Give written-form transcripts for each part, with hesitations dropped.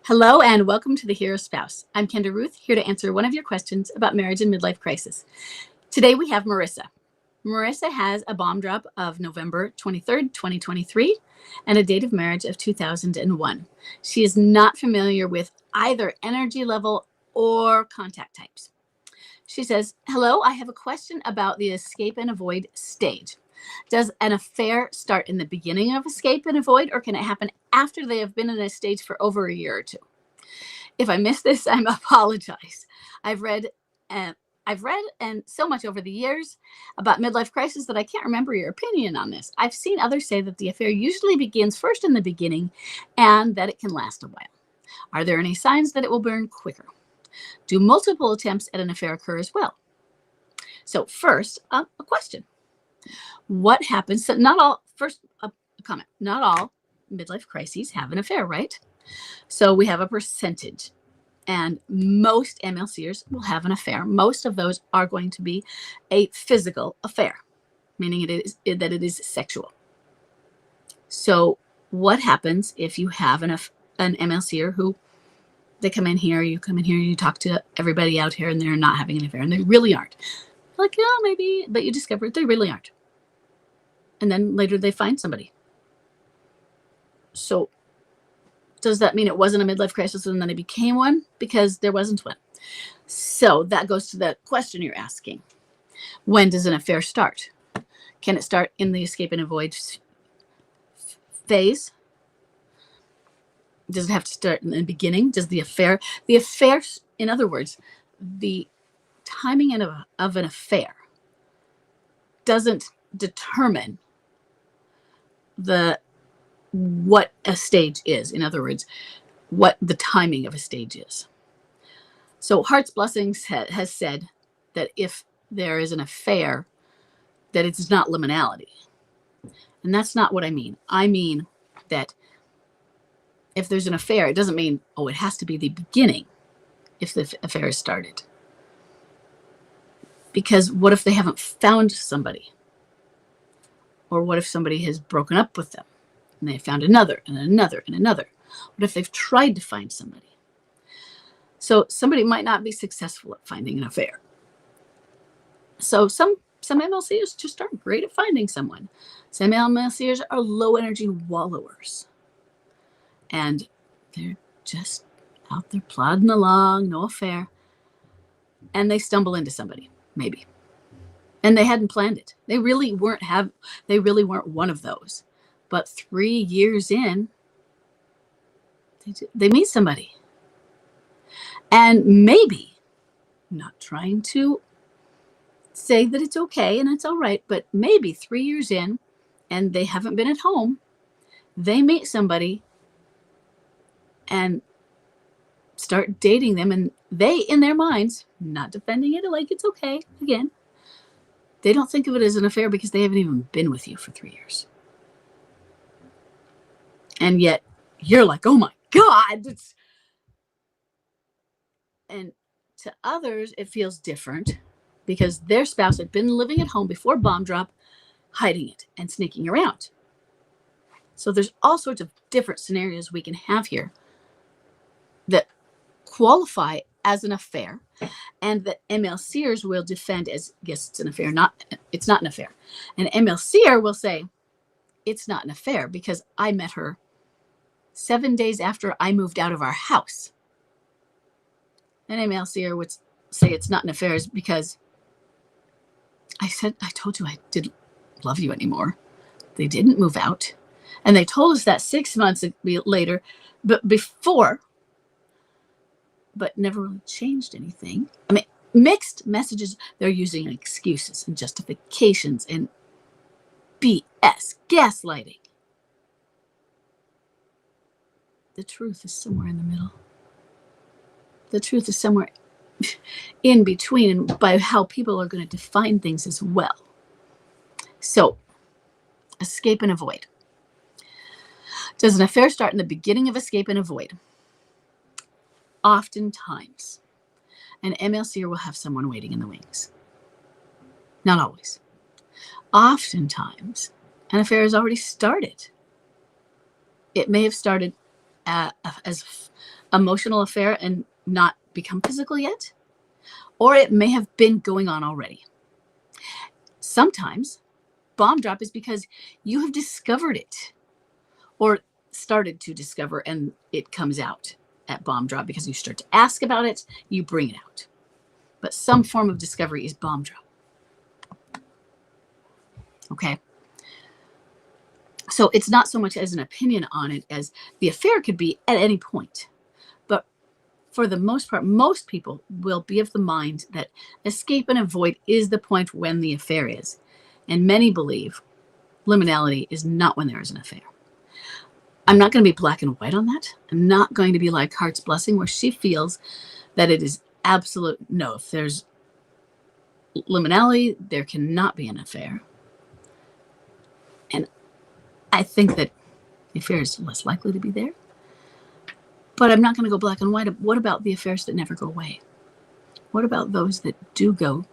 Hello and welcome to The Hero Spouse. I'm Kendra Ruth, here to answer one of your questions about marriage and midlife crisis. Today we have Marissa. Marissa has a bomb drop of November 23rd, 2023, and a date of marriage of 2001. She is not familiar with either energy level or contact types. She says, hello, I have a question about the escape and avoid stage. Does an affair start in the beginning of escape and avoid, or can it happen after they have been in a stage for over a year or two? If I missed this, I apologize. I've read and so much over the years about midlife crisis that I can't remember your opinion on this. I've seen others say that the affair usually begins first in the beginning and that it can last a while. Are there any signs that it will burn quicker? Do multiple attempts at an affair occur as well? So first, a question. What happens? So a comment. Not all midlife crises have an affair, right? So we have a percentage, and most MLCers will have an affair. Most of those are going to be a physical affair, meaning that it is sexual. So what happens if you have an MLCer who they come in here, you talk to everybody out here, and they're not having an affair, and they really aren't. Like, yeah, maybe, but you discover they really aren't. And then later they find somebody. So does that mean it wasn't a midlife crisis and then it became one? Because there wasn't one. So that goes to the question you're asking. When does an affair start? Can it start in the escape and avoid phase? Does it have to start in the beginning? Does the affair, in other words, the timing of an affair doesn't determine what a stage is. In other words, what the timing of a stage is. So Heart's Blessings has said that if there is an affair, that it's not liminality. And that's not what I mean. I mean that if there's an affair, it doesn't mean, it has to be the beginning if the affair is started. Because what if they haven't found somebody? Or what if somebody has broken up with them and they found another and another and another? What if they've tried to find somebody? So somebody might not be successful at finding an affair. So some MLCers just aren't great at finding someone. Some MLCers are low energy wallowers. And they're just out there plodding along, no affair. And they stumble into somebody, maybe. And they hadn't planned it. They really weren't one of those. But 3 years in, they meet somebody. And maybe, not trying to say that it's okay and it's all right, but maybe 3 years in and they haven't been at home, they meet somebody and start dating them, and they, in their minds, not defending it like it's okay, again, they don't think of it as an affair because they haven't even been with you for 3 years. And yet you're like, oh my God. And to others, it feels different because their spouse had been living at home before bomb drop, hiding it and sneaking around. So there's all sorts of different scenarios we can have here that qualify as an affair, and that MLCers will defend as, yes, it's an affair, it's not an affair. An MLCer will say, it's not an affair because I met her 7 days after I moved out of our house. An MLCer would say it's not an affair because I told you I didn't love you anymore. They didn't move out. And they told us that 6 months later, but never really changed anything. I mean, mixed messages. They're using excuses and justifications and BS, gaslighting. The truth is somewhere in the middle. The truth is somewhere in between, and by how people are going to define things as well. So, escape and avoid. Does an affair start in the beginning of escape and avoid? Oftentimes, an MLCer will have someone waiting in the wings. Not always. Oftentimes, an affair has already started. It may have started as emotional affair and not become physical yet, or it may have been going on already. Sometimes bomb drop is because you have discovered it or started to discover, and it comes out at bomb drop because you start to ask about it, you bring it out. But some form of discovery is bomb drop. Okay. So it's not so much as an opinion on it as the affair could be at any point. But for the most part, most people will be of the mind that escape and avoid is the point when the affair is. And many believe liminality is not when there is an affair. I'm not going to be black and white on that. I'm not going to be like Heart's Blessing, where she feels that it is absolute no. If there's liminality, there cannot be an affair. And I think that the affair is less likely to be there. But I'm not going to go black and white. What about the affairs that never go away? What about those that do go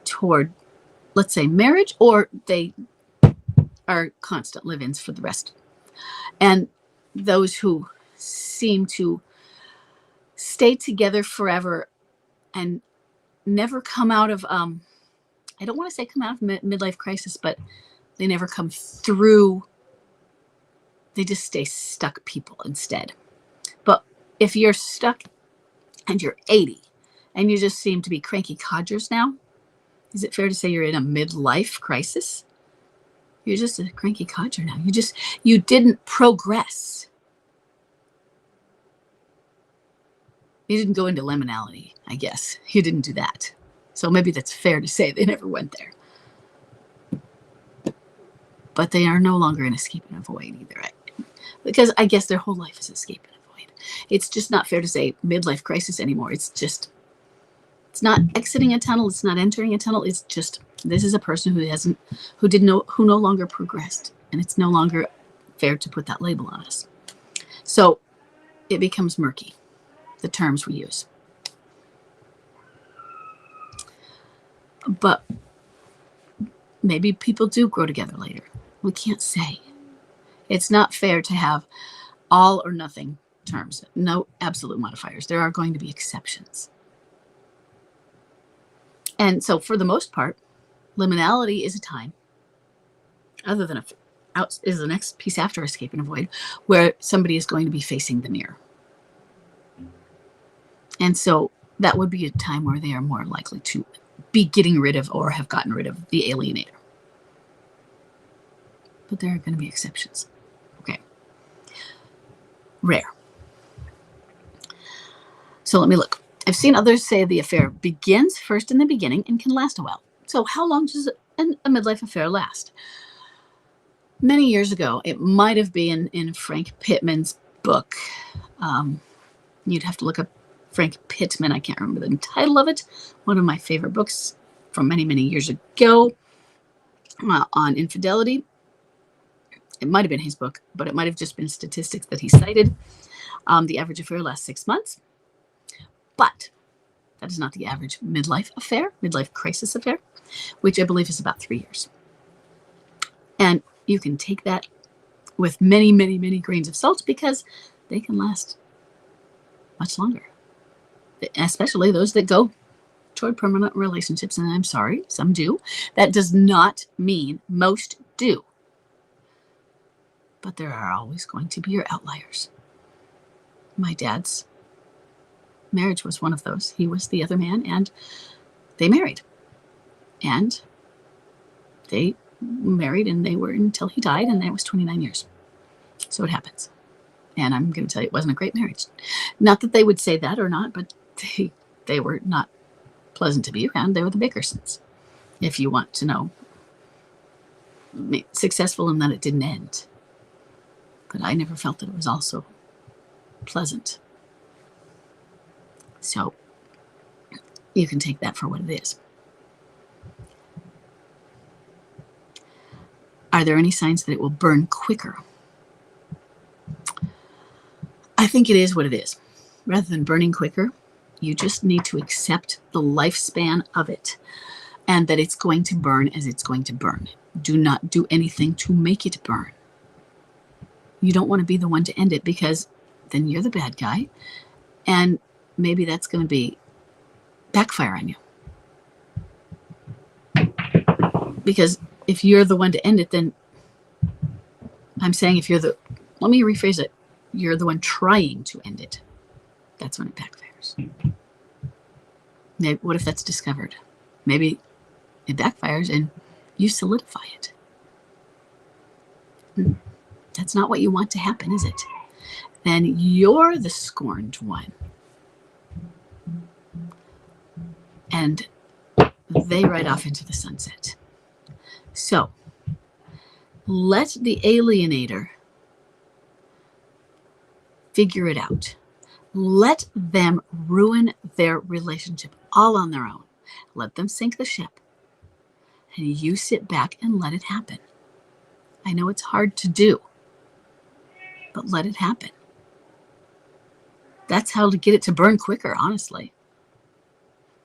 toward, let's say, marriage, or they are constant live-ins for the rest? And those who seem to stay together forever and never come out of, I don't want to say come out of midlife crisis, but they never come through. They just stay stuck people instead. But if you're stuck and you're 80 and you just seem to be cranky codgers now, is it fair to say you're in a midlife crisis? You're just a cranky codger now. You didn't progress. You didn't go into liminality, I guess. You didn't do that. So maybe that's fair to say they never went there. But they are no longer in escape and avoid either. Because I guess their whole life is escape and avoid. It's just not fair to say midlife crisis anymore. It's not exiting a tunnel. It's not entering a tunnel. It's just, this is a person who no longer progressed. And it's no longer fair to put that label on us. So it becomes murky, the terms we use. But maybe people do grow together later. We can't say. It's not fair to have all or nothing terms, no absolute modifiers. There are going to be exceptions. And so for the most part, liminality is a time, other than is the next piece after escape and avoid, where somebody is going to be facing the mirror. And so that would be a time where they are more likely to be getting rid of or have gotten rid of the alienator. But there are going to be exceptions. Okay. Rare. So let me look. I've seen others say the affair begins first in the beginning and can last a while. So how long does a midlife affair last? Many years ago, it might have been in Frank Pittman's book. You'd have to look up Frank Pittman. I can't remember the title of it. One of my favorite books from many, many years ago on infidelity. It might have been his book, but it might have just been statistics that he cited. The average affair lasts 6 months. But that is not the average midlife crisis affair, which I believe is about 3 years. And you can take that with many, many, many grains of salt because they can last much longer, especially those that go toward permanent relationships. And I'm sorry, some do. That does not mean most do. But there are always going to be your outliers. My dad's marriage was one of those. He was the other man, and they married. And they married, and they were until he died, and that was 29 years. So it happens. And I'm going to tell you, it wasn't a great marriage. Not that they would say that or not, but they were not pleasant to be around. They were the Bickersons, if you want to know. Successful in that it didn't end. But I never felt that it was also pleasant. So you can take that for what it is. Are there any signs that it will burn quicker? I think it is what it is. Rather than burning quicker, you just need to accept the lifespan of it and that it's going to burn as it's going to burn. Do not do anything to make it burn. You don't want to be the one to end it because then you're the bad guy. And maybe that's going to be backfire on you. Because if you're the one to end it, then I'm saying if you're the, let me rephrase it, you're the one trying to end it. That's when it backfires. Maybe, what if that's discovered? Maybe it backfires and you solidify it. That's not what you want to happen, is it? Then you're the scorned one. And they ride off into the sunset. So let the alienator figure it out. Let them ruin their relationship all on their own. Let them sink the ship. And you sit back and let it happen. I know it's hard to do, but let it happen. That's how to get it to burn quicker, honestly.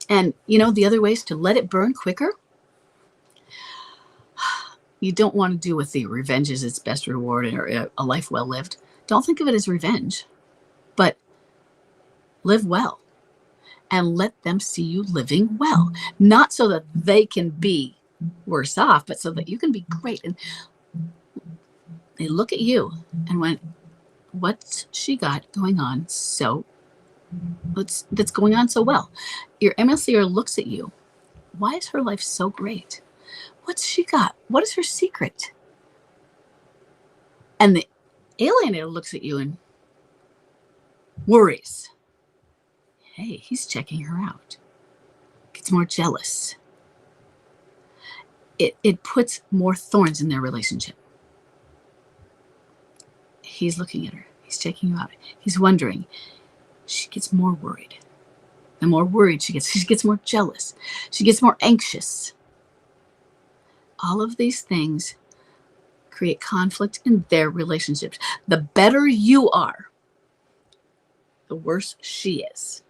And you know, the other ways to let it burn quicker, you don't want to do with the revenge is its best reward or a life well lived. Don't think of it as revenge, but live well and let them see you living well. Not so that they can be worse off, but so that you can be great. And they look at you and went, what's she got going on so that's going on so well? Your MLCR looks at you. Why is her life so great? What's she got? What is her secret? And the alienator looks at you and worries. Hey, he's checking her out. Gets more jealous. It puts more thorns in their relationship. He's looking at her. He's checking you out. He's wondering. She gets more worried. The more worried she gets more jealous. She gets more anxious. All of these things create conflict in their relationships. The better you are, the worse she is.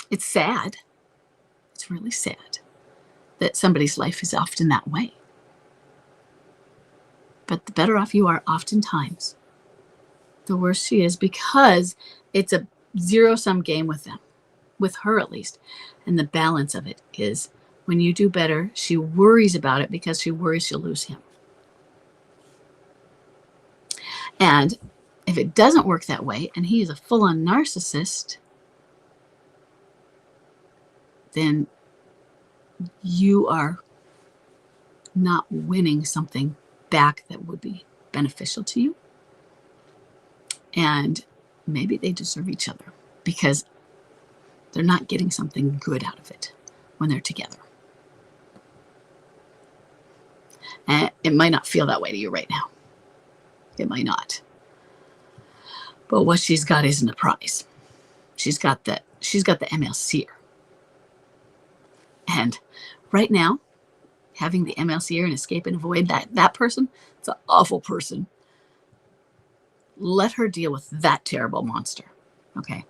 It's sad. It's really sad that somebody's life is often that way. But the better off you are oftentimes, the worse she is, because it's a zero-sum game with them, with her at least. And the balance of it is when you do better, she worries about it because she worries she'll lose him. And if it doesn't work that way, and he is a full-on narcissist, then you are not winning something back that would be beneficial to you. And maybe they deserve each other because they're not getting something good out of it when they're together. And it might not feel that way to you right now. It might not. But what she's got isn't a prize. She's got the MLCer. And right now, having the MLCer and escape and avoid that person, it's an awful person. Let her deal with that terrible monster. Okay?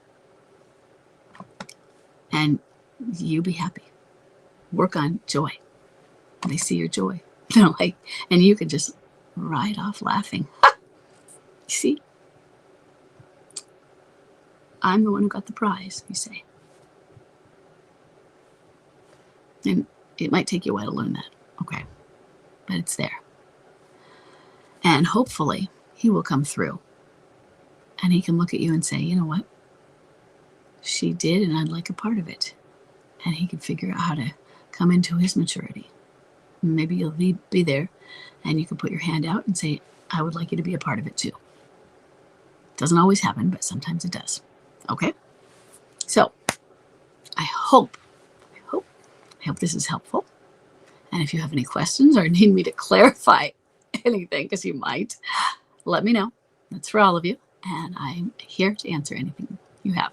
And you be happy. Work on joy. They see your joy. They're like, and you can just ride off laughing. Ha! You see? I'm the one who got the prize, you say. And it might take you a while to learn that. Okay. But it's there. And hopefully he will come through. And he can look at you and say, you know what? She did, and I'd like a part of it. And he can figure out how to come into his maturity. Maybe you'll be there, and you can put your hand out and say, I would like you to be a part of it too. Doesn't always happen, but sometimes it does. Okay? So, I hope this is helpful. And if you have any questions or need me to clarify anything, because you might, let me know. That's for all of you. And I'm here to answer anything you have.